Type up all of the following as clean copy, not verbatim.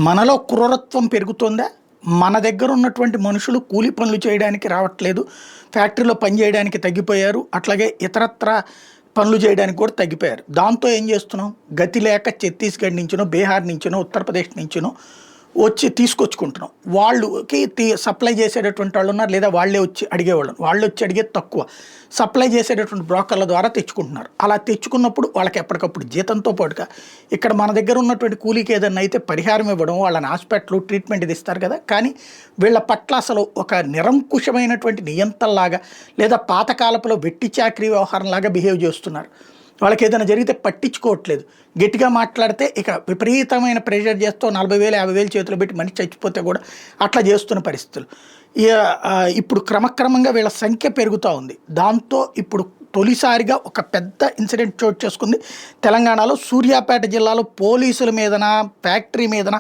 మనలో క్రూరత్వం పెరుగుతుందా? మన దగ్గర ఉన్నటువంటి మనుషులు కూలి పనులు చేయడానికి రావట్లేదు. ఫ్యాక్టరీలో పని చేయడానికి తగ్గిపోయారు. అట్లాగే ఇతరత్రా పనులు చేయడానికి కూడా తగ్గిపోయారు. దాంతో ఏం చేస్తున్నాం? గతి లేక ఛత్తీస్‌గఢ్ నుంచినో, బీహార్ నుంచినో, ఉత్తరప్రదేశ్ నుంచినో వచ్చి తీసుకొచ్చుకుంటున్నాం. వాళ్ళకి సప్లై చేసేటటువంటి వాళ్ళు ఉన్నారు, లేదా వాళ్ళే వచ్చి అడిగేవాళ్ళు. వాళ్ళు వచ్చి అడిగేది తక్కువ. సప్లై చేసేటటువంటి బ్రోకర్ల ద్వారా తెచ్చుకుంటున్నారు. అలా తెచ్చుకున్నప్పుడు వాళ్ళకి ఎప్పటికప్పుడు జీతంతో పాటుగా ఇక్కడ మన దగ్గర ఉన్నటువంటి కూలీకి ఏదన్నా అయితే పరిహారం ఇవ్వడం, వాళ్ళని హాస్పిటల్ ట్రీట్మెంట్ ఇది ఇస్తారు కదా. కానీ వీళ్ళ పట్ల అసలు ఒక నిరంకుశమైనటువంటి నియంతల్లాగా, లేదా పాతకాలపులో వెట్టి చాకరీ వ్యవహారంలాగా బిహేవ్ చేస్తున్నారు. వాళ్ళకి ఏదైనా జరిగితే పట్టించుకోవట్లేదు. గట్టిగా మాట్లాడితే ఇక విపరీతమైన ప్రెషర్ చేస్తూ 40,000 50,000 చేతులు పెట్టి మనిషి చచ్చిపోతే కూడా అట్లా చేస్తున్న పరిస్థితులు. ఇప్పుడు క్రమక్రమంగా వీళ్ళ సంఖ్య పెరుగుతూ ఉంది. దాంతో ఇప్పుడు తొలిసారిగా ఒక పెద్ద ఇన్సిడెంట్ చోటు చేసుకుంది తెలంగాణలో. సూర్యాపేట జిల్లాలో పోలీసుల మీదన, ఫ్యాక్టరీ మీదన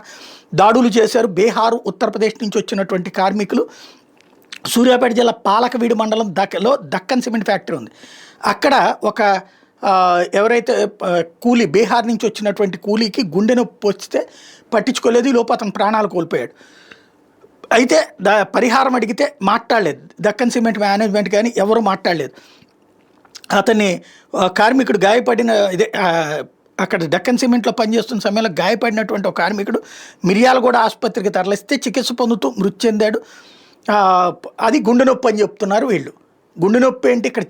దాడులు చేశారు. బీహారు, ఉత్తరప్రదేశ్ నుంచి వచ్చినటువంటి కార్మికులు. సూర్యాపేట జిల్లా పాలకవీడు మండలం దక్కన్ సిమెంట్ ఫ్యాక్టరీ ఉంది. అక్కడ ఒక ఎవరైతే కూలీ బీహార్ నుంచి వచ్చినటువంటి కూలీకి గుండె నొప్పి వస్తే పట్టించుకోలేదు. ఈ లోపు అతను ప్రాణాలు కోల్పోయాడు. అయితే పరిహారం అడిగితే మాట్లాడలేదు. దక్కన్ సిమెంట్ మేనేజ్మెంట్ కానీ ఎవరు మాట్లాడలేదు. అతన్ని కార్మికుడు గాయపడిన అక్కడ దక్కన్ సిమెంట్లో పనిచేస్తున్న సమయంలో గాయపడినటువంటి ఒక కార్మికుడు మిర్యాలగూడ ఆసుపత్రికి తరలిస్తే చికిత్స పొందుతూ మృతి చెందాడు. అది గుండె నొప్పి అని చెప్తున్నారు వీళ్ళు. గుండె నొప్పి ఏంటి, ఇక్కడ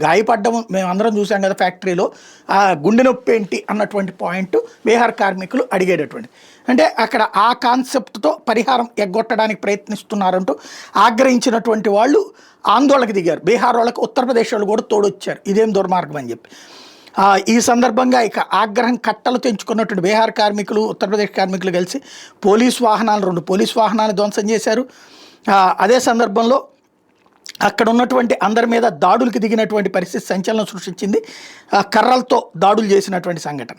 గాయపడ్డం మేము అందరం చూసాం కదా ఫ్యాక్టరీలో. ఆ గుండె నొప్పి ఏంటి అన్నటువంటి పాయింట్ బీహార్ కార్మికులు అడిగేటటువంటి. అంటే అక్కడ ఆ కాన్సెప్ట్తో పరిహారం ఎగ్గొట్టడానికి ప్రయత్నిస్తున్నారంటూ ఆగ్రహించినటువంటి వాళ్ళు ఆందోళనకు దిగారు. బీహార్ వాళ్ళకి ఉత్తరప్రదేశ్ వాళ్ళు కూడా తోడొచ్చారు, ఇదేం దుర్మార్గం అని చెప్పి. ఈ సందర్భంగా ఇక ఆగ్రహం కట్టలు తెంచుకున్నటువంటి బీహార్ కార్మికులు, ఉత్తరప్రదేశ్ కార్మికులు కలిసి 2 పోలీస్ వాహనాలు ధ్వంసం చేశారు. అదే సందర్భంలో అక్కడ ఉన్నటువంటి అందరి మీద దాడులకు దిగినటువంటి పరిస్థితి సంచలనం సృష్టించింది. కర్రలతో దాడులు చేసినటువంటి సంఘటన.